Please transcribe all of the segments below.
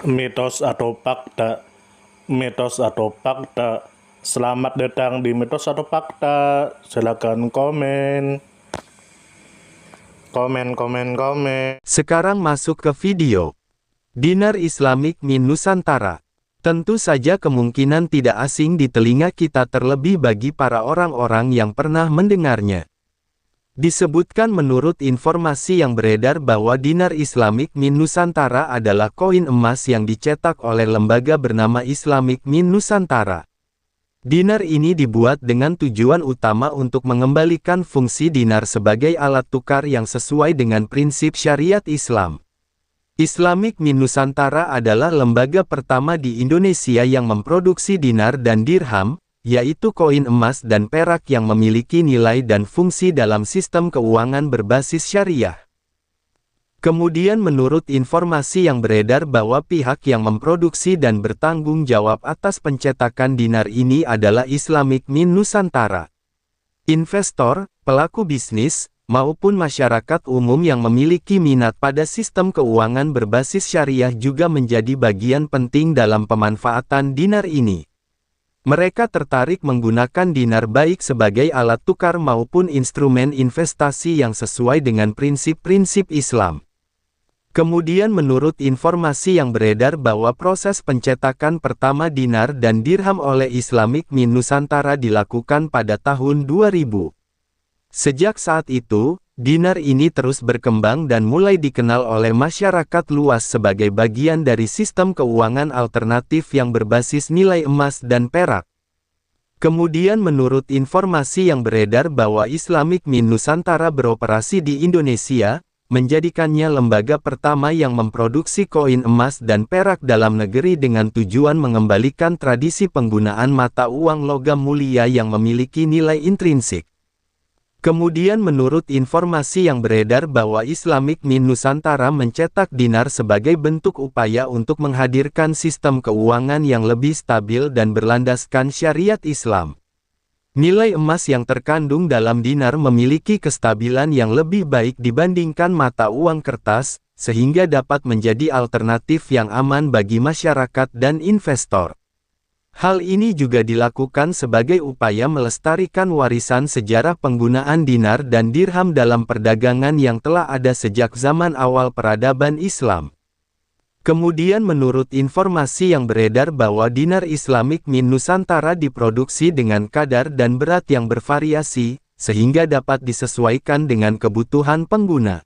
Mitos atau fakta? Mitos atau fakta? Selamat datang di Mitos atau Fakta. Silakan komen. Komen. Sekarang masuk ke video. Dinar Islamik min Nusantara. Tentu saja kemungkinan tidak asing di telinga kita, terlebih bagi para orang-orang yang pernah mendengarnya. Disebutkan menurut informasi yang beredar bahwa dinar Islamik min Nusantara adalah koin emas yang dicetak oleh lembaga bernama Islamik min Nusantara. Dinar ini dibuat dengan tujuan utama untuk mengembalikan fungsi dinar sebagai alat tukar yang sesuai dengan prinsip syariat Islam. Islamik min Nusantara adalah lembaga pertama di Indonesia yang memproduksi dinar dan dirham, yaitu koin emas dan perak yang memiliki nilai dan fungsi dalam sistem keuangan berbasis syariah. Kemudian menurut informasi yang beredar bahwa pihak yang memproduksi dan bertanggung jawab atas pencetakan dinar ini adalah Islamik min Nusantara. Investor, pelaku bisnis, maupun masyarakat umum yang memiliki minat pada sistem keuangan berbasis syariah juga menjadi bagian penting dalam pemanfaatan dinar ini. Mereka tertarik menggunakan dinar baik sebagai alat tukar maupun instrumen investasi yang sesuai dengan prinsip-prinsip Islam. Kemudian menurut informasi yang beredar bahwa proses pencetakan pertama dinar dan dirham oleh Islamik min Nusantara dilakukan pada tahun 2000. Sejak saat itu, dinar ini terus berkembang dan mulai dikenal oleh masyarakat luas sebagai bagian dari sistem keuangan alternatif yang berbasis nilai emas dan perak. Kemudian menurut informasi yang beredar bahwa Islamik min Nusantara beroperasi di Indonesia, menjadikannya lembaga pertama yang memproduksi koin emas dan perak dalam negeri dengan tujuan mengembalikan tradisi penggunaan mata uang logam mulia yang memiliki nilai intrinsik. Kemudian menurut informasi yang beredar bahwa Islamik min Nusantara mencetak dinar sebagai bentuk upaya untuk menghadirkan sistem keuangan yang lebih stabil dan berlandaskan syariat Islam. Nilai emas yang terkandung dalam dinar memiliki kestabilan yang lebih baik dibandingkan mata uang kertas, sehingga dapat menjadi alternatif yang aman bagi masyarakat dan investor. Hal ini juga dilakukan sebagai upaya melestarikan warisan sejarah penggunaan dinar dan dirham dalam perdagangan yang telah ada sejak zaman awal peradaban Islam. Kemudian menurut informasi yang beredar bahwa dinar Islamik min Nusantara diproduksi dengan kadar dan berat yang bervariasi, sehingga dapat disesuaikan dengan kebutuhan pengguna.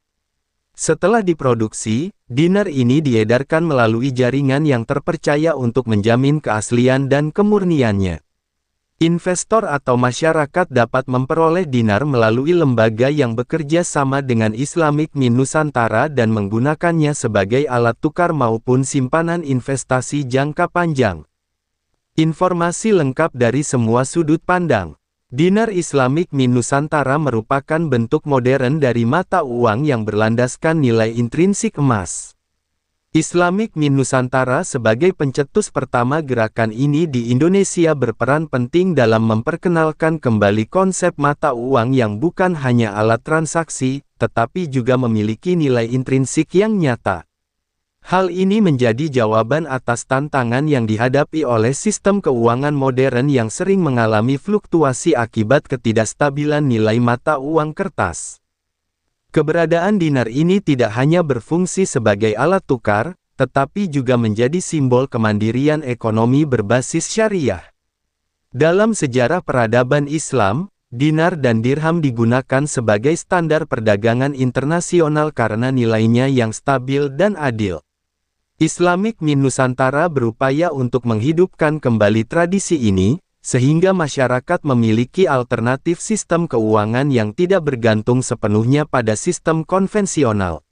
Setelah diproduksi, dinar ini diedarkan melalui jaringan yang terpercaya untuk menjamin keaslian dan kemurniannya. Investor atau masyarakat dapat memperoleh dinar melalui lembaga yang bekerja sama dengan Islamik min Nusantara dan menggunakannya sebagai alat tukar maupun simpanan investasi jangka panjang. Informasi lengkap dari semua sudut pandang. Dinar Islamik min Nusantara merupakan bentuk modern dari mata uang yang berlandaskan nilai intrinsik emas. Islamik min Nusantara sebagai pencetus pertama gerakan ini di Indonesia berperan penting dalam memperkenalkan kembali konsep mata uang yang bukan hanya alat transaksi, tetapi juga memiliki nilai intrinsik yang nyata. Hal ini menjadi jawaban atas tantangan yang dihadapi oleh sistem keuangan modern yang sering mengalami fluktuasi akibat ketidakstabilan nilai mata uang kertas. Keberadaan dinar ini tidak hanya berfungsi sebagai alat tukar, tetapi juga menjadi simbol kemandirian ekonomi berbasis syariah. Dalam sejarah peradaban Islam, dinar dan dirham digunakan sebagai standar perdagangan internasional karena nilainya yang stabil dan adil. Islamik min Nusantara berupaya untuk menghidupkan kembali tradisi ini, sehingga masyarakat memiliki alternatif sistem keuangan yang tidak bergantung sepenuhnya pada sistem konvensional.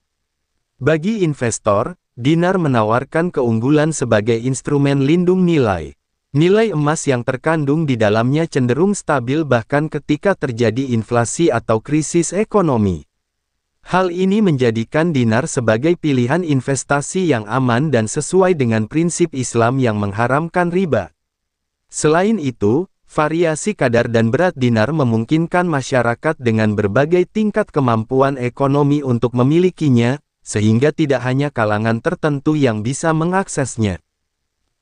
Bagi investor, dinar menawarkan keunggulan sebagai instrumen lindung nilai. Nilai emas yang terkandung di dalamnya cenderung stabil bahkan ketika terjadi inflasi atau krisis ekonomi. Hal ini menjadikan dinar sebagai pilihan investasi yang aman dan sesuai dengan prinsip Islam yang mengharamkan riba. Selain itu, variasi kadar dan berat dinar memungkinkan masyarakat dengan berbagai tingkat kemampuan ekonomi untuk memilikinya, sehingga tidak hanya kalangan tertentu yang bisa mengaksesnya.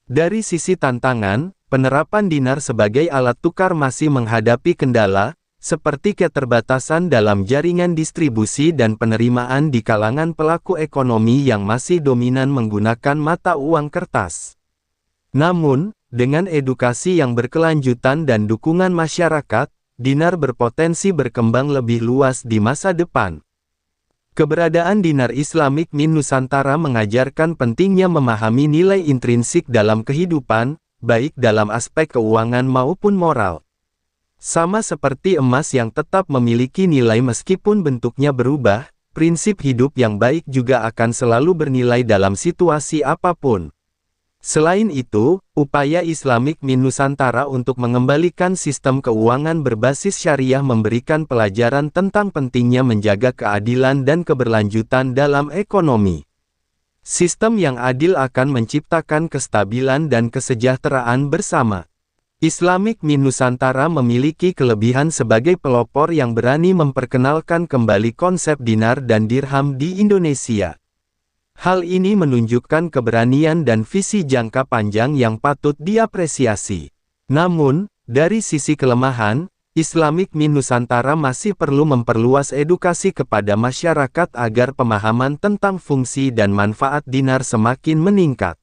Dari sisi tantangan, penerapan dinar sebagai alat tukar masih menghadapi kendala, seperti keterbatasan dalam jaringan distribusi dan penerimaan di kalangan pelaku ekonomi yang masih dominan menggunakan mata uang kertas. Namun, dengan edukasi yang berkelanjutan dan dukungan masyarakat, dinar berpotensi berkembang lebih luas di masa depan. Keberadaan dinar Islamik Mint Nusantara mengajarkan pentingnya memahami nilai intrinsik dalam kehidupan, baik dalam aspek keuangan maupun moral. Sama seperti emas yang tetap memiliki nilai meskipun bentuknya berubah, prinsip hidup yang baik juga akan selalu bernilai dalam situasi apapun. Selain itu, upaya Islamik Mint Nusantara untuk mengembalikan sistem keuangan berbasis syariah memberikan pelajaran tentang pentingnya menjaga keadilan dan keberlanjutan dalam ekonomi. Sistem yang adil akan menciptakan kestabilan dan kesejahteraan bersama. Islamik Mint Nusantara memiliki kelebihan sebagai pelopor yang berani memperkenalkan kembali konsep dinar dan dirham di Indonesia. Hal ini menunjukkan keberanian dan visi jangka panjang yang patut diapresiasi. Namun, dari sisi kelemahan, Islamik Mint Nusantara masih perlu memperluas edukasi kepada masyarakat agar pemahaman tentang fungsi dan manfaat dinar semakin meningkat.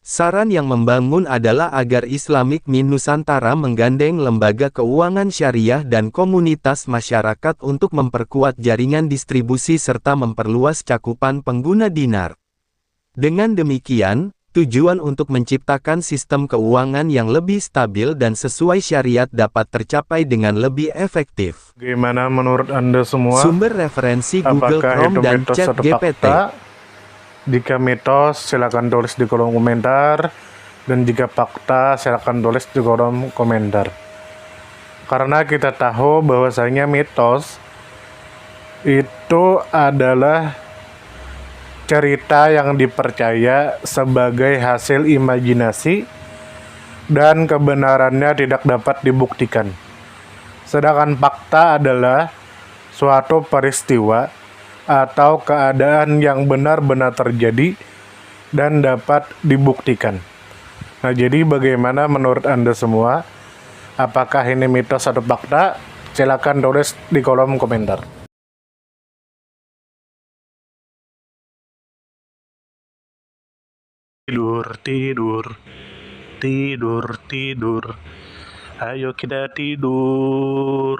Saran yang membangun adalah agar Islamik Mint Nusantara menggandeng lembaga keuangan syariah dan komunitas masyarakat untuk memperkuat jaringan distribusi serta memperluas cakupan pengguna dinar. Dengan demikian, tujuan untuk menciptakan sistem keuangan yang lebih stabil dan sesuai syariat dapat tercapai dengan lebih efektif. Bagaimana menurut Anda semua? Sumber referensi Google Apakah Chrome itu dan mitos atau ChatGPT. fakta? Jika mitos, silakan tulis di kolom komentar. Dan jika fakta, silakan tulis di kolom komentar. Karena kita tahu bahwasanya mitos itu adalah cerita yang dipercaya sebagai hasil imajinasi dan kebenarannya tidak dapat dibuktikan. Sedangkan fakta adalah suatu peristiwa atau keadaan yang benar-benar terjadi dan dapat dibuktikan. Nah, jadi bagaimana menurut Anda semua? Apakah ini mitos atau fakta? Silakan tulis di kolom komentar. Tidur, tidur, tidur, tidur. Ayo kita tidur.